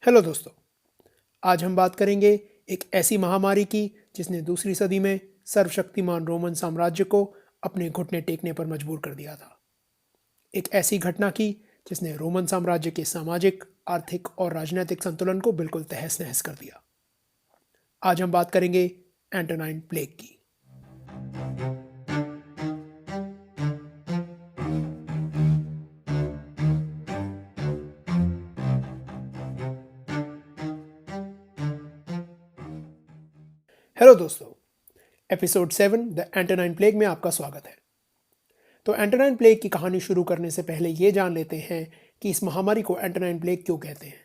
Hello दोस्तों। आज हम बात करेंगे एक ऐसी महामारी की जिसने दूसरी सदी में सर्वशक्तिमान रोमन साम्राज्य को अपने घुटने टेकने पर मजबूर कर दिया था। एक ऐसी घटना की जिसने रोमन साम्राज्य के सामाजिक, आर्थिक और राजनीतिक संतुलन को बिल्कुल तहस नहस कर दिया। आज हम बात करेंगे एंटोनाइन प्लेग की। हेलो दोस्तों, एपिसोड 7 द एंटोनाइन प्लेग में आपका स्वागत है। तो एंटोनाइन प्लेग की कहानी शुरू करने से पहले ये जान लेते हैं कि इस महामारी को एंटोनाइन प्लेग क्यों कहते हैं।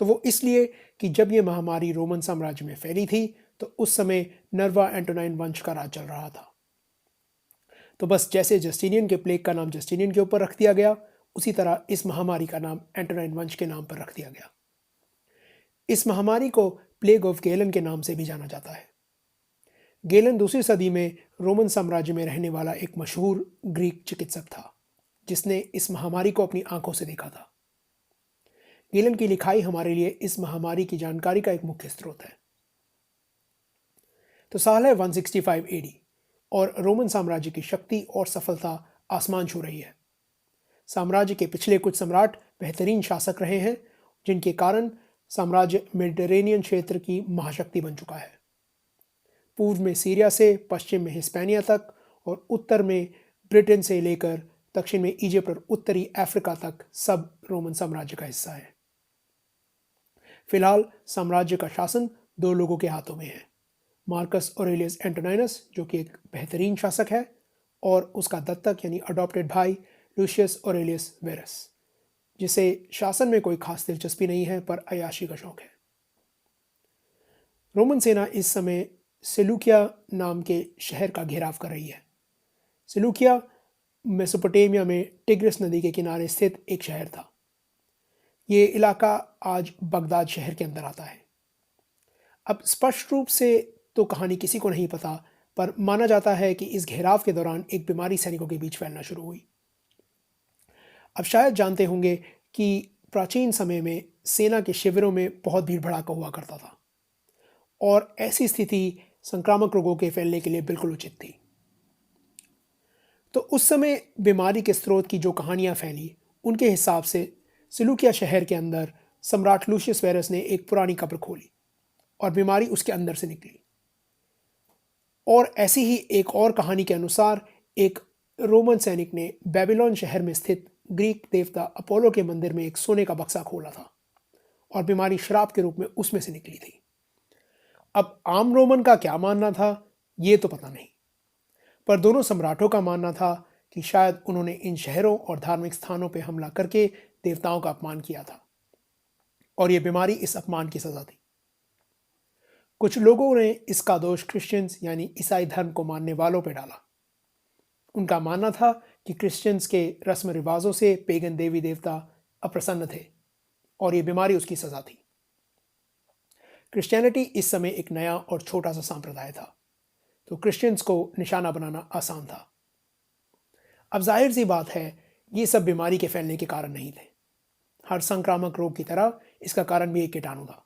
तो वो इसलिए कि जब ये महामारी रोमन साम्राज्य में फैली थी तो उस समय नर्वा एंटोनाइन वंश का राज चल रहा था। तो बस जैसे जस्टिनियन के प्लेग का नाम जस्टिनियन के ऊपर रख दिया गया, उसी तरह इस महामारी का नाम एंटोनाइन वंश के नाम पर रख दिया गया। इस महामारी को प्लेग ऑफ गेलन के नाम से भी जाना जाता है। गेलन दूसरी सदी में रोमन साम्राज्य में रहने वाला एक मशहूर ग्रीक चिकित्सक था जिसने इस महामारी को अपनी आंखों से देखा था। गेलन की लिखाई हमारे लिए इस महामारी की जानकारी का एक मुख्य स्रोत है। तो साल है 165 एडी और रोमन साम्राज्य की शक्ति और सफलता आसमान छू रही है। साम्राज्य के पिछले कुछ सम्राट बेहतरीन शासक रहे हैं, जिनके कारण साम्राज्य मेडिटेरेनियन क्षेत्र की महाशक्ति बन चुका है। पूर्व में सीरिया से पश्चिम में हिस्पैनिया तक और उत्तर में ब्रिटेन से लेकर दक्षिण में इजिप्ट और उत्तरी अफ्रीका तक सब रोमन साम्राज्य का हिस्सा है। फिलहाल साम्राज्य का शासन दो लोगों के हाथों में है, मार्कस ऑरेलियस एंटोनाइनस जो कि एक बेहतरीन शासक है, और उसका दत्तक यानी अडॉप्टेड भाई लूशियस ऑरेलियस वेरस, जिसे शासन में कोई खास दिलचस्पी नहीं है पर अय्याशी का शौक है। रोमन सेना इस समय सेलूकिया नाम के शहर का घेराव कर रही है। सेलूकिया मेसोपोटामिया में टिग्रिस नदी के किनारे स्थित एक शहर था। ये इलाका आज बगदाद शहर के अंदर आता है। अब स्पष्ट रूप से तो कहानी किसी को नहीं पता, पर माना जाता है कि इस घेराव के दौरान एक बीमारी सैनिकों के बीच फैलना शुरू हुई। अब शायद जानते होंगे कि प्राचीन समय में सेना के शिविरों में बहुत भीड़ भड़ाका हुआ करता था और ऐसी स्थिति संक्रामक रोगों के फैलने के लिए बिल्कुल उचित थी। तो उस समय बीमारी के स्रोत की जो कहानियां फैली, उनके हिसाब से सिलूकिया शहर के अंदर सम्राट लूशियस वेरस ने एक पुरानी कब्र खोली और बीमारी उसके अंदर से निकली। और ऐसी ही एक और कहानी के अनुसार एक रोमन सैनिक ने बेबीलोन शहर में स्थित ग्रीक देवता अपोलो के मंदिर में एक सोने का बक्सा खोला था और बीमारी श्राप के रूप में उसमें से निकली थी। अब आम रोमन का क्या मानना था ये तो पता नहीं, पर दोनों सम्राटों का मानना था कि शायद उन्होंने इन शहरों और धार्मिक स्थानों पर हमला करके देवताओं का अपमान किया था और यह बीमारी इस अपमान की सजा थी। कुछ लोगों ने इसका दोष क्रिश्चियंस यानी ईसाई धर्म को मानने वालों पर डाला। उनका मानना था कि क्रिश्चियंस के रस्म रिवाजों से पेगन देवी देवता अप्रसन्न थे और यह बीमारी उसकी सजा थी। क्रिश्चियनिटी इस समय एक नया और छोटा सा संप्रदाय था, तो क्रिश्चियंस को निशाना बनाना आसान था। अब जाहिर सी बात है, ये सब बीमारी के फैलने के कारण नहीं थे। हर संक्रामक रोग की तरह इसका कारण भी एक कीटाणु था।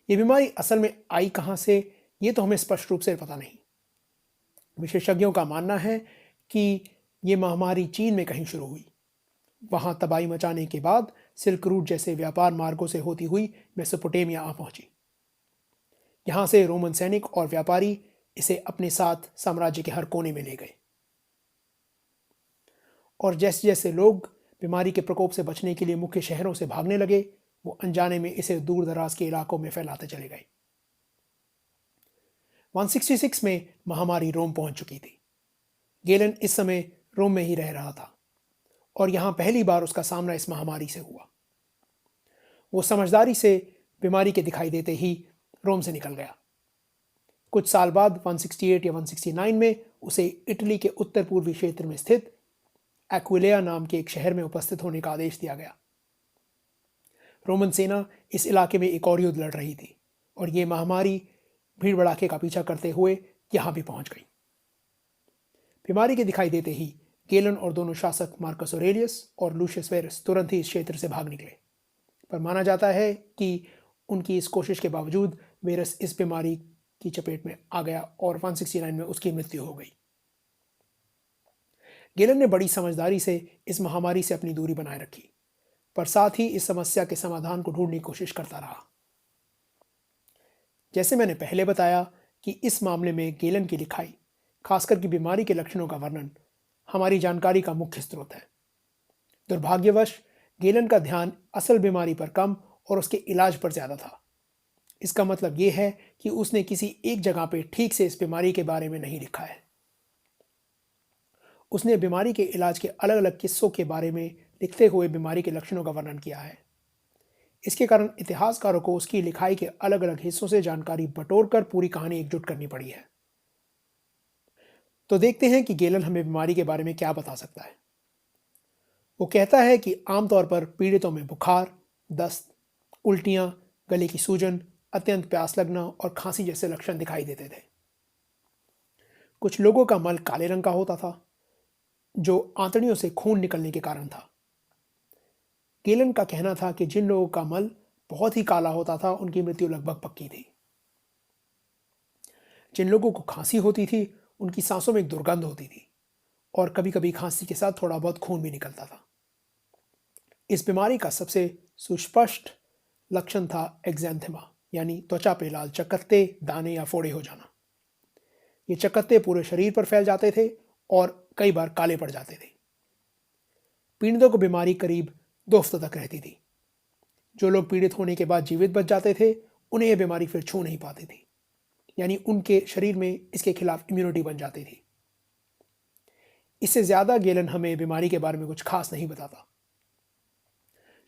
ये बीमारी असल में आई कहां से, ये तो हमें स्पष्ट रूप से पता नहीं। विशेषज्ञों का मानना है कि ये महामारी चीन में कहीं शुरू हुई, वहां तबाही मचाने के बाद सिल्क रूट जैसे व्यापार मार्गों से होती हुई मेसोपोटामिया आ पहुंची। यहां से रोमन सैनिक और व्यापारी इसे अपने साथ साम्राज्य के हर कोने में ले गए और जैसे जैसे लोग बीमारी के प्रकोप से बचने के लिए मुख्य शहरों से भागने लगे, वो अनजाने में इसे दूर दराज के इलाकों में फैलाते चले गए। 166 में महामारी रोम पहुंच चुकी थी। गेलन इस समय रोम में ही रह रहा था और यहां पहली बार उसका सामना इस महामारी से हुआ। वो समझदारी से बीमारी के दिखाई देते ही रोम से निकल गया। कुछ साल बाद 168 या 169 में उसे इटली के उत्तर पूर्वी क्षेत्र में स्थित एक्विलिया नाम के एक शहर में उपस्थित होने का आदेश दिया गया। रोमन सेना इस इलाके में एक और युद्ध लड़ रही थी और ये महामारी भीड़ भड़ाके का पीछा करते हुए यहां भी पहुंच गई। बीमारी के दिखाई देते ही गेलन और दोनों शासक मार्कस ऑरेलियस और लूशियस वेरस तुरंत ही इस क्षेत्र से भाग निकले। पर माना जाता है कि उनकी इस कोशिश के बावजूद वायरस इस बीमारी की चपेट में आ गया और 169 में उसकी मृत्यु हो गई। गेलन ने बड़ी समझदारी से इस महामारी से अपनी दूरी बनाए रखी, पर साथ ही इस समस्या के समाधान को ढूंढने की कोशिश करता रहा। जैसे मैंने पहले बताया कि इस मामले में गेलन की लिखाई, खासकर की बीमारी के लक्षणों का वर्णन, हमारी जानकारी का मुख्य स्रोत है। दुर्भाग्यवश गेलन का ध्यान असल बीमारी पर कम और उसके इलाज पर ज्यादा था। इसका मतलब यह है कि उसने किसी एक जगह पे ठीक से इस बीमारी के बारे में नहीं लिखा है। उसने बीमारी के इलाज के अलग अलग किस्सों के बारे में लिखते हुए बीमारी के लक्षणों का वर्णन किया है। इसके कारण इतिहासकारों को उसकी लिखाई के अलग अलग हिस्सों से जानकारी बटोरकर पूरी कहानी एकजुट करनी पड़ी है। तो देखते हैं कि गेलन हमें बीमारी के बारे में क्या बता सकता है। वो कहता है कि आमतौर पर पीड़ितों में बुखार, दस्त, उल्टियां, गले की सूजन, अत्यंत प्यास लगना और खांसी जैसे लक्षण दिखाई देते थे। कुछ लोगों का मल काले रंग का होता था, जो आंतड़ियों से खून निकलने के कारण था। गेलन का कहना था कि जिन लोगों का मल बहुत ही काला होता था, उनकी मृत्यु लगभग पक्की थी। जिन लोगों को खांसी होती थी, उनकी सांसों में एक दुर्गंध होती थी और कभी कभी खांसी के साथ थोड़ा बहुत खून भी निकलता था। इस बीमारी का सबसे सुस्पष्ट लक्षण था एक्जेंथेमा, यानी त्वचा पे लाल चकत्ते, दाने या फोड़े हो जाना। ये चकत्ते पूरे शरीर पर फैल जाते थे और कई बार काले पड़ जाते थे। पीड़ितों को बीमारी करीब 2 हफ्तों तक रहती थी। जो लोग पीड़ित होने के बाद जीवित बच जाते थे, उन्हें यह बीमारी फिर छू नहीं पाती थी, यानी उनके शरीर में इसके खिलाफ इम्यूनिटी बन जाती थी। इससे ज्यादा गेलन हमें बीमारी के बारे में कुछ खास नहीं बताता।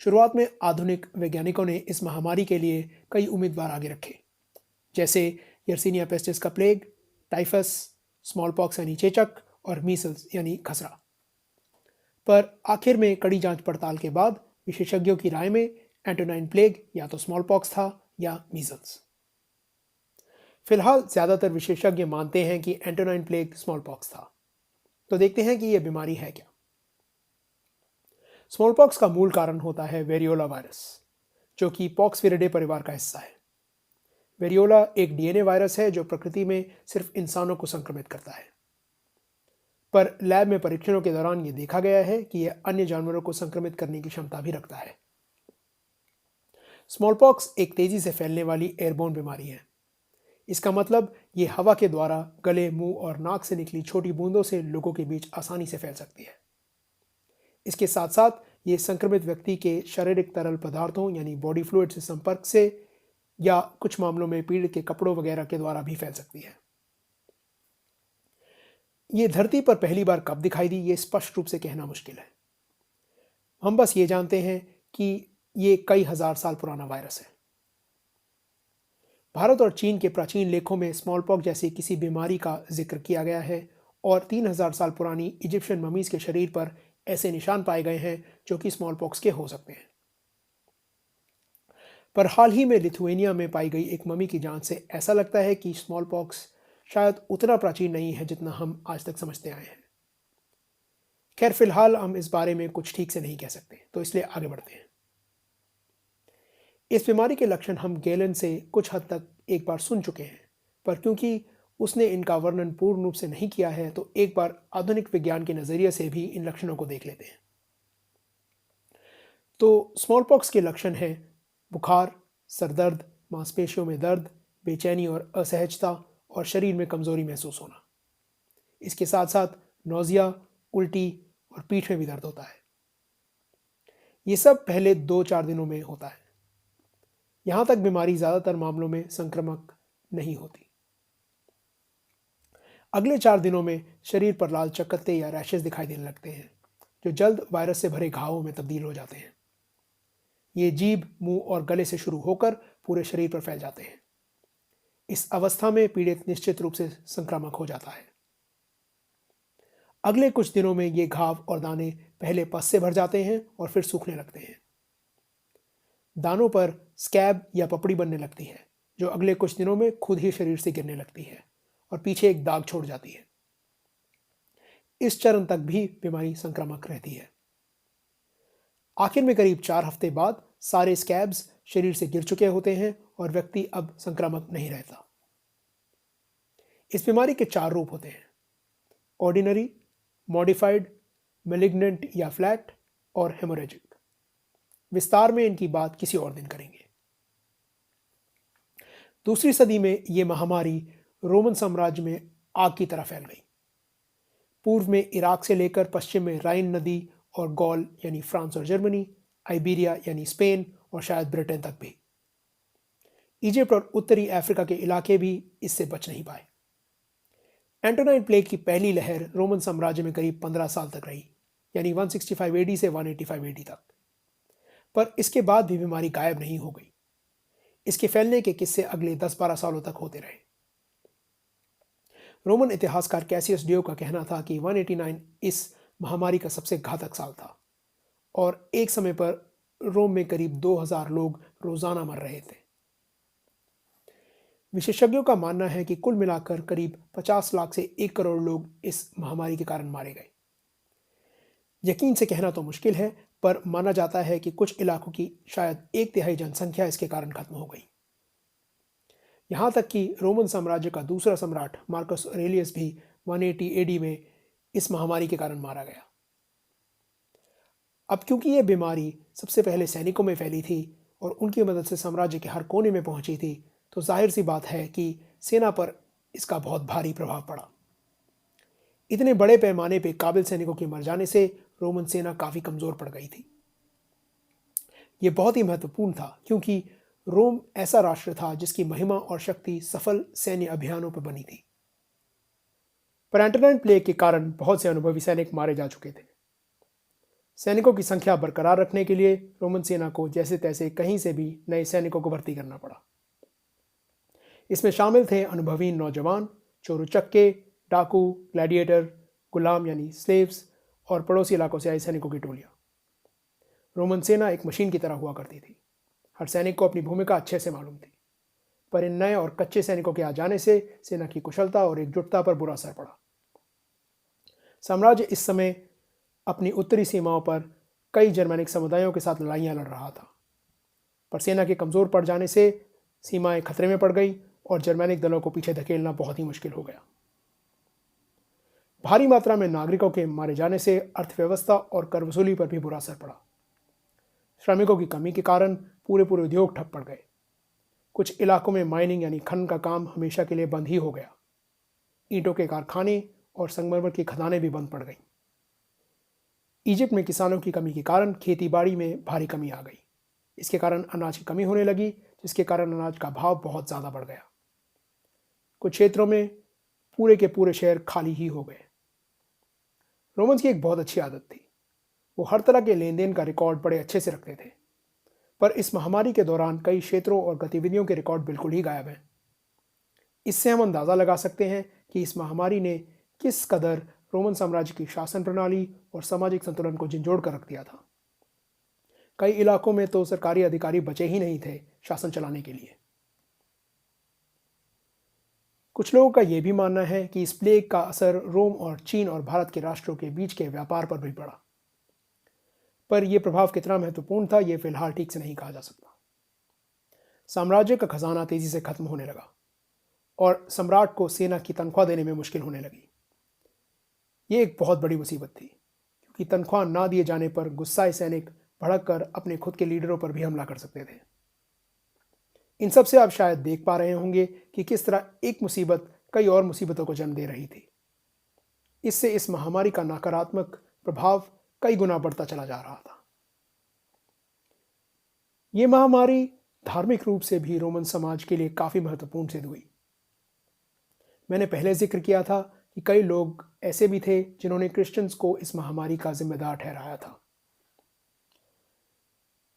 शुरुआत में आधुनिक वैज्ञानिकों ने इस महामारी के लिए कई उम्मीदवार आगे रखे, जैसे यर्सीनिया पेस्टिस का प्लेग, टाइफस, स्मॉल पॉक्स यानी चेचक और मीसल्स यानी खसरा। पर आखिर में कड़ी जांच पड़ताल के बाद विशेषज्ञों की राय में एंटोनाइन प्लेग या तो स्मॉल पॉक्स था या मीजल्स। फिलहाल ज्यादातर विशेषज्ञ मानते हैं कि एंटोनाइन प्लेग स्मॉल पॉक्स था। तो देखते हैं कि यह बीमारी है क्या। स्मॉल पॉक्स का मूल कारण होता है वेरियोला वायरस, जो कि पॉक्सविरिडे परिवार का हिस्सा है। वेरियोला एक डीएनए वायरस है जो प्रकृति में सिर्फ इंसानों को संक्रमित करता है, पर लैब में परीक्षणों के दौरान यह देखा गया है कि यह अन्य जानवरों को संक्रमित करने की क्षमता भी रखता है। स्मॉल पॉक्स एक तेजी से फैलने वाली एयरबोर्न बीमारी है। इसका मतलब ये हवा के द्वारा गले, मुंह और नाक से निकली छोटी बूंदों से लोगों के बीच आसानी से फैल सकती है। इसके साथ साथ ये संक्रमित व्यक्ति के शारीरिक तरल पदार्थों यानी बॉडी फ्लूइड से संपर्क से या कुछ मामलों में पीड़ित के कपड़ों वगैरह के द्वारा भी फैल सकती है। ये धरती पर पहली बार कब दिखाई दी, ये स्पष्ट रूप से कहना मुश्किल है। हम बस ये जानते हैं कि ये कई हजार साल पुराना वायरस है। भारत और चीन के प्राचीन लेखों में स्मॉल पॉक्स जैसी किसी बीमारी का जिक्र किया गया है और 3000 साल पुरानी इजिप्शियन ममीज के शरीर पर ऐसे निशान पाए गए हैं जो कि स्मॉल पॉक्स के हो सकते हैं। पर हाल ही में लिथुएनिया में पाई गई एक ममी की जांच से ऐसा लगता है कि स्मॉल पॉक्स शायद उतना प्राचीन नहीं है जितना हम आज तक समझते आए हैं। खैर, फिलहाल हम इस बारे में कुछ ठीक से नहीं कह सकते, तो इसलिए आगे बढ़ते हैं। इस बीमारी के लक्षण हम गेलन से कुछ हद तक एक बार सुन चुके हैं, पर क्योंकि उसने इनका वर्णन पूर्ण रूप से नहीं किया है, तो एक बार आधुनिक विज्ञान के नजरिए से भी इन लक्षणों को देख लेते हैं। तो स्मॉल पॉक्स के लक्षण हैं बुखार, सरदर्द, मांसपेशियों में दर्द, बेचैनी और असहजता और शरीर में कमजोरी महसूस होना। इसके साथ साथ नौजिया, उल्टी और पीठ में भी दर्द होता है। ये सब पहले 2-4 दिनों में होता है। यहां तक बीमारी ज्यादातर मामलों में संक्रामक नहीं होती। अगले 4 दिनों में शरीर पर लाल चकत्ते या रैशेस दिखाई देने लगते हैं, जो जल्द वायरस से भरे घावों में तब्दील हो जाते हैं। ये जीभ, मुंह और गले से शुरू होकर पूरे शरीर पर फैल जाते हैं। इस अवस्था में पीड़ित निश्चित रूप से संक्रामक हो जाता है। अगले कुछ दिनों में ये घाव और दाने पहले पस से भर जाते हैं और फिर सूखने लगते हैं। दानों पर स्कैब या पपड़ी बनने लगती है, जो अगले कुछ दिनों में खुद ही शरीर से गिरने लगती है और पीछे एक दाग छोड़ जाती है। इस चरण तक भी बीमारी संक्रामक रहती है। आखिर में करीब 4 हफ्ते बाद सारे स्कैब्स शरीर से गिर चुके होते हैं और व्यक्ति अब संक्रामक नहीं रहता। इस बीमारी के 4 रूप होते हैं: ऑर्डिनरी, मॉडिफाइड, मैलिग्नेंट या फ्लैट और हेमोरेजिक। विस्तार में इनकी बात किसी और दिन करेंगे। दूसरी सदी में यह महामारी रोमन साम्राज्य में आग की तरह फैल गई। पूर्व में इराक से लेकर पश्चिम में राइन नदी और गौल यानी फ्रांस और जर्मनी, आइबेरिया यानी स्पेन और शायद ब्रिटेन तक भी। इजिप्ट और उत्तरी अफ्रीका के इलाके भी इससे बच नहीं पाए। एंटोनाइन प्लेग की पहली लहर रोमन साम्राज्य में करीब 15 साल तक रही, यानी 165 एडी से 185 एडी तक। पर इसके बाद भी बीमारी गायब नहीं हो गई। इसके फैलने के किस्से अगले 10-12 सालों तक होते रहे। रोमन इतिहासकार कैसियस डियो का कहना था कि 189 इस महामारी का सबसे घातक साल था और एक समय पर रोम में करीब 2000 लोग रोजाना मर रहे थे। विशेषज्ञों का मानना है कि कुल मिलाकर करीब 50 लाख से 1 करोड़ लोग इस महामारी के कारण मारे गए। यकीन से कहना तो मुश्किल है, पर माना जाता है कि कुछ इलाकों की शायद 1/3 जनसंख्या इसके कारण खत्म हो गई। यहां तक कि रोमन साम्राज्य का दूसरा सम्राट मार्कस ऑरेलियस भी 180 एडी में इस महामारी के कारण मारा गया। अब क्योंकि यह बीमारी सबसे पहले सैनिकों में फैली थी और उनकी मदद से साम्राज्य के हर कोने में पहुंची थी, तो जाहिर सी बात है कि सेना पर इसका बहुत भारी प्रभाव पड़ा। इतने बड़े पैमाने पर काबिल सैनिकों के मर जाने से रोमन सेना काफी कमजोर पड़ गई थी। यह बहुत ही महत्वपूर्ण था क्योंकि रोम ऐसा राष्ट्र था जिसकी महिमा और शक्ति सफल सैन्य अभियानों पर बनी थी। पर एंटोनाइन प्लेग के कारण बहुत से अनुभवी सैनिक मारे जा चुके थे। सैनिकों की संख्या बरकरार रखने के लिए रोमन सेना को जैसे तैसे कहीं से भी नए सैनिकों को भर्ती करना पड़ा। इसमें शामिल थे अनुभवी नौजवान, चोर उचक्के, डाकू, ग्लैडिएटर, गुलाम यानी स्लेव्स और पड़ोसी इलाकों से आए सैनिकों की टोलियां। रोमन सेना एक मशीन की तरह हुआ करती थी। हर सैनिक को अपनी भूमिका अच्छे से मालूम थी, पर इन नए और कच्चे सैनिकों के आ जाने से सेना की कुशलता और एकजुटता पर बुरा असर पड़ा। साम्राज्य इस समय अपनी उत्तरी सीमाओं पर कई जर्मैनिक समुदायों के साथ लड़ाइयां लड़ रहा था, पर सेना के कमजोर पड़ जाने से सीमाएं खतरे में पड़ गई और जर्मैनिक दलों को पीछे धकेलना बहुत ही मुश्किल हो गया। भारी मात्रा में नागरिकों के मारे जाने से अर्थव्यवस्था और कर वसूली पर भी बुरा असर पड़ा। श्रमिकों की कमी के कारण पूरे उद्योग ठप पड़ गए। कुछ इलाकों में माइनिंग यानी खनन का काम हमेशा के लिए बंद ही हो गया। ईंटों के कारखाने और संगमरमर की खदानें भी बंद पड़ गईं। इजिप्ट में किसानों की कमी के कारण खेतीबाड़ी में भारी कमी आ गई। इसके कारण अनाज की कमी होने लगी, जिसके कारण अनाज का भाव बहुत ज़्यादा बढ़ गया। कुछ क्षेत्रों में पूरे के पूरे शहर खाली ही हो गए। रोमन्स की एक बहुत अच्छी आदत थी, वो हर तरह के लेन देन का रिकॉर्ड बड़े अच्छे से रखते थे, पर इस महामारी के दौरान कई क्षेत्रों और गतिविधियों के रिकॉर्ड बिल्कुल ही गायब हैं। इससे हम अंदाज़ा लगा सकते हैं कि इस महामारी ने किस कदर रोमन साम्राज्य की शासन प्रणाली और सामाजिक संतुलन को झंझोड़ कर रख दिया था। कई इलाकों में तो सरकारी अधिकारी बचे ही नहीं थे शासन चलाने के लिए। कुछ लोगों का यह भी मानना है कि इस प्लेग का असर रोम और चीन और भारत के राष्ट्रों के बीच के व्यापार पर भी पड़ा, पर यह प्रभाव कितना महत्वपूर्ण था यह फिलहाल ठीक से नहीं कहा जा सकता। साम्राज्य का खजाना तेजी से खत्म होने लगा और सम्राट को सेना की तनख्वाह देने में मुश्किल होने लगी। यह एक बहुत बड़ी मुसीबत थी, क्योंकि तनख्वाह ना दिए जाने पर गुस्साए सैनिक भड़क कर अपने खुद के लीडरों पर भी हमला कर सकते थे। इन सब से आप शायद देख पा रहे होंगे कि किस तरह एक मुसीबत कई और मुसीबतों को जन्म दे रही थी। इससे इस महामारी का नकारात्मक प्रभाव कई गुना बढ़ता चला जा रहा था। यह महामारी धार्मिक रूप से भी रोमन समाज के लिए काफी महत्वपूर्ण सिद्ध हुई। मैंने पहले जिक्र किया था कि कई लोग ऐसे भी थे जिन्होंने क्रिश्चियंस को इस महामारी का जिम्मेदार ठहराया था।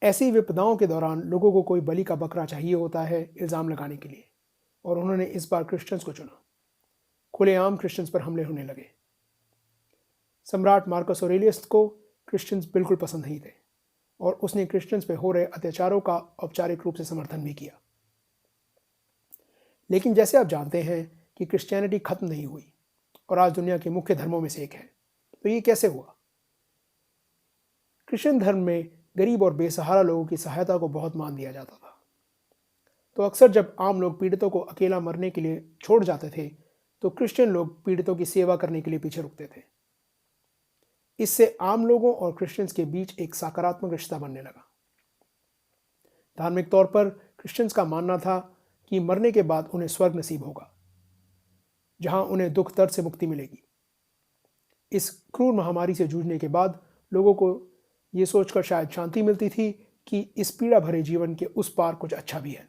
ऐसी विपदाओं के दौरान लोगों को कोई बलि का बकरा चाहिए होता है इल्ज़ाम लगाने के लिए, और उन्होंने इस बार क्रिश्चियंस को चुना। खुलेआम क्रिश्चियंस पर हमले होने लगे। सम्राट मार्कस ऑरेलियस को क्रिश्चियंस बिल्कुल पसंद नहीं थे और उसने क्रिश्चियंस पर हो रहे अत्याचारों का औपचारिक रूप से समर्थन भी किया। लेकिन जैसे आप जानते हैं कि क्रिश्चियनिटी खत्म नहीं हुई और आज दुनिया के मुख्य धर्मों में से एक है, तो ये कैसे हुआ? क्रिश्चियन धर्म में गरीब और बेसहारा लोगों की सहायता को बहुत मान दिया जाता था। तो अक्सर जब आम लोग पीड़ितों को अकेला मरने के लिए छोड़ जाते थे, तो क्रिश्चियन लोग पीड़ितों की सेवा करने के लिए पीछे रुकते थे। इससे आम लोगों और क्रिश्चियंस के बीच एक सकारात्मक रिश्ता बनने लगा। धार्मिक तौर पर क्रिश्चियंस का मानना था कि मरने के बाद उन्हें स्वर्ग नसीब होगा, जहां उन्हें दुख दर्द से मुक्ति मिलेगी। इस क्रूर महामारी से जूझने के बाद लोगों को ये सोचकर शायद शांति मिलती थी कि इस पीड़ा भरे जीवन के उस पार कुछ अच्छा भी है।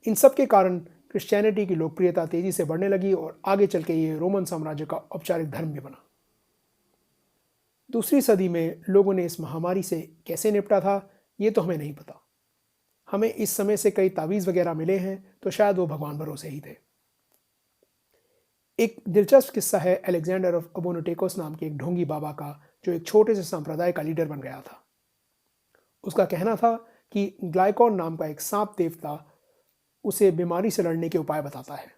इन सब के कारण क्रिश्चियनिटी की लोकप्रियता तेजी से बढ़ने लगी और आगे चल के ये रोमन साम्राज्य का औपचारिक धर्म भी बना। दूसरी सदी में लोगों ने इस महामारी से कैसे निपटा था, ये तो हमें नहीं पता। हमें इस समय से कई तावीज़ वगैरह मिले हैं, तो शायद वो भगवान भरोसे ही थे। एक दिलचस्प किस्सा है अलेक्जेंडर ऑफ अबोनोटेकोस नाम के एक ढोंगी बाबा का, जो एक छोटे से संप्रदाय का लीडर बन गया था। उसका कहना था कि ग्लाइकॉन नाम का एक सांप देवता उसे बीमारी से लड़ने के उपाय बताता है।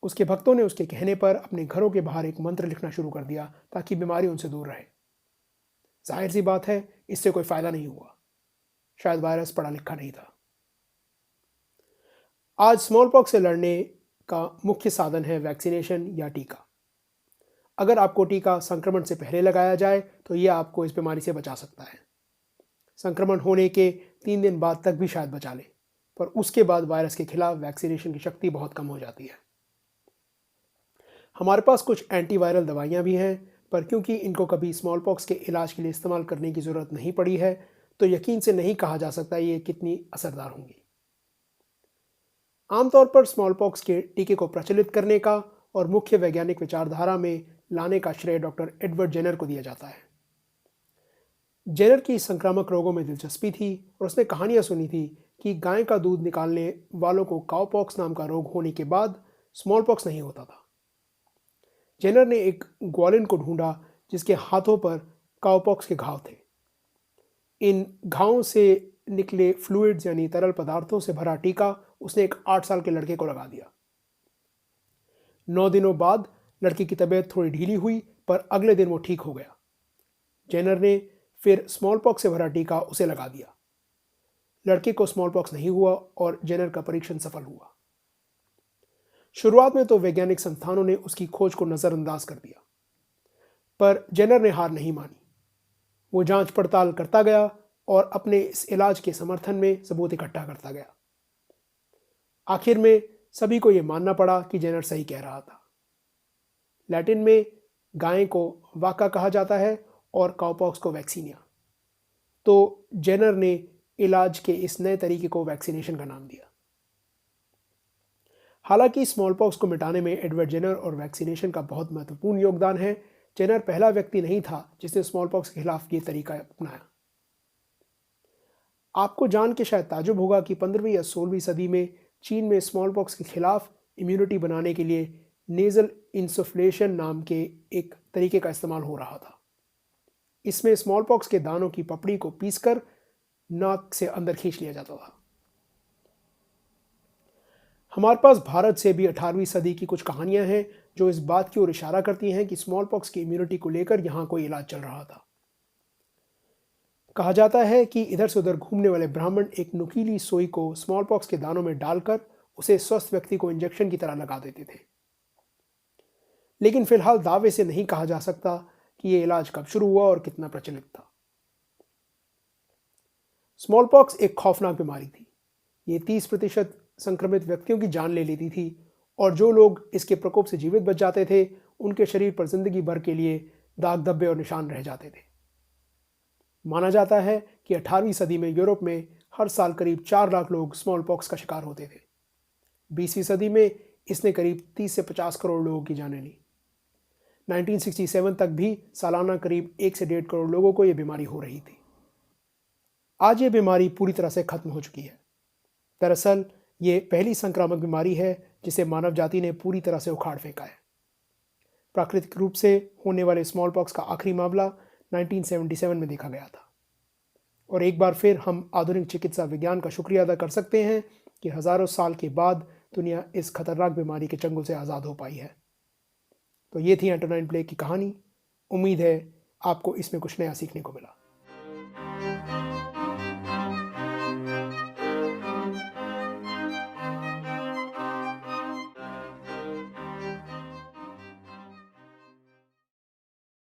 उसके भक्तों ने उसके कहने पर अपने घरों के बाहर एक मंत्र लिखना शुरू कर दिया ताकि बीमारी उनसे दूर रहे। जाहिर सी बात है, इससे कोई फायदा नहीं हुआ। शायद वायरस पढ़ा लिखा नहीं था। आज स्मॉल पॉक्स से लड़ने का मुख्य साधन है वैक्सीनेशन या टीका। अगर आपको टीका संक्रमण से पहले लगाया जाए तो यह आपको इस बीमारी से बचा सकता है। संक्रमण होने के 3 दिन बाद तक भी शायद बचा ले, पर उसके बाद वायरस के खिलाफ वैक्सीनेशन की शक्ति बहुत कम हो जाती है। हमारे पास कुछ एंटीवायरल दवाइयां भी हैं, पर क्योंकि इनको कभी स्मॉल पॉक्स के इलाज के लिए इस्तेमाल करने की ज़रूरत नहीं पड़ी है, तो यकीन से नहीं कहा जा सकता ये कितनी असरदार होंगी। आमतौर पर स्मॉल पॉक्स के टीके को प्रचलित करने का और मुख्य वैज्ञानिक विचारधारा में लाने का श्रेय डॉक्टर एडवर्ड जेनर को दिया जाता है। जेनर की संक्रामक रोगों में दिलचस्पी थी और उसने कहानियां सुनी थी कि गाय का दूध निकालने वालों को काउपॉक्स नाम का रोग होने के बाद स्मॉल पॉक्स नहीं होता था। जेनर ने एक ग्वालिन को ढूंढा जिसके हाथों पर काउपॉक्स के घाव थे। इन घावों से निकले फ्लूइड्स यानी तरल पदार्थों से भरा टीका उसने एक 8 साल के लड़के को लगा दिया। 9 दिनों बाद लड़के की तबीयत थोड़ी ढीली हुई, पर अगले दिन वो ठीक हो गया। जेनर ने फिर स्मॉल पॉक्स से भरा टीका उसे लगा दिया। लड़के को स्मॉल पॉक्स नहीं हुआ और जेनर का परीक्षण सफल हुआ। शुरुआत में तो वैज्ञानिक संस्थानों ने उसकी खोज को नज़रअंदाज कर दिया, पर जेनर ने हार नहीं मानी। वो जांच पड़ताल करता गया और अपने इस इलाज के समर्थन में सबूत इकट्ठा करता गया। आखिर में सभी को यह मानना पड़ा कि जेनर सही कह रहा था। लैटिन में गाय को वाका कहा जाता है और काउपॉक्स को वैक्सीनिया। तो जेनर ने इलाज के इस नए तरीके को वैक्सीनेशन का नाम दिया। हालांकि स्मॉल पॉक्स को मिटाने में एडवर्ड जेनर और वैक्सीनेशन का बहुत महत्वपूर्ण योगदान है। जेनर पहला व्यक्ति नहीं था जिसने स्मॉल पॉक्स के खिलाफ ये तरीका अपनाया। आपको जान के शायद ताजुब होगा कि 15वीं या 16वीं सदी में चीन में स्मॉल पॉक्स के खिलाफ इम्यूनिटी बनाने के लिए नेज़ल इंसुफ्लेशन नाम के एक तरीके का इस्तेमाल हो रहा था। इसमें स्मॉल पॉक्स के दानों की पपड़ी को पीसकर नाक से अंदर खींच लिया जाता था। हमारे पास भारत से भी 18वीं सदी की कुछ कहानियां हैं जो इस बात की ओर इशारा करती हैं कि स्मॉल पॉक्स की इम्यूनिटी को लेकर यहां कोई इलाज चल रहा था। कहा जाता है कि इधर से उधर घूमने वाले ब्राह्मण एक नुकीली सुई को स्मॉल पॉक्स के दानों में डालकर उसे स्वस्थ व्यक्ति को इंजेक्शन की तरह लगा देते थे। लेकिन फिलहाल दावे से नहीं कहा जा सकता कि यह इलाज कब शुरू हुआ और कितना प्रचलित था। स्मॉल पॉक्स एक खौफनाक बीमारी थी। ये 30% संक्रमित व्यक्तियों की जान ले लेती थी और जो लोग इसके प्रकोप से जीवित बच जाते थे उनके शरीर पर जिंदगी भर के लिए दाग धब्बे और निशान रह जाते थे। माना जाता है कि 18वीं सदी में यूरोप में हर साल करीब 4 लाख लोग स्मॉल पॉक्स का शिकार होते थे। 20वीं सदी में इसने करीब 30 से 50 करोड़ लोगों की जानें ली। 1967 तक भी सालाना करीब 1 से 1.5 करोड़ लोगों को यह बीमारी हो रही थी। आज ये बीमारी पूरी तरह से खत्म हो चुकी है। दरअसल ये पहली संक्रामक बीमारी है जिसे मानव जाति ने पूरी तरह से उखाड़ फेंका है। प्राकृतिक रूप से होने वाले स्मॉल पॉक्स का आखिरी मामला 1977 में देखा गया था। और एक बार फिर हम आधुनिक चिकित्सा विज्ञान का शुक्रिया अदा कर सकते हैं कि हज़ारों साल के बाद दुनिया इस खतरनाक बीमारी के चंगुल से आज़ाद हो पाई है। तो ये थी एंटोनाइन प्लेग की कहानी। उम्मीद है आपको इसमें कुछ नया सीखने को मिला।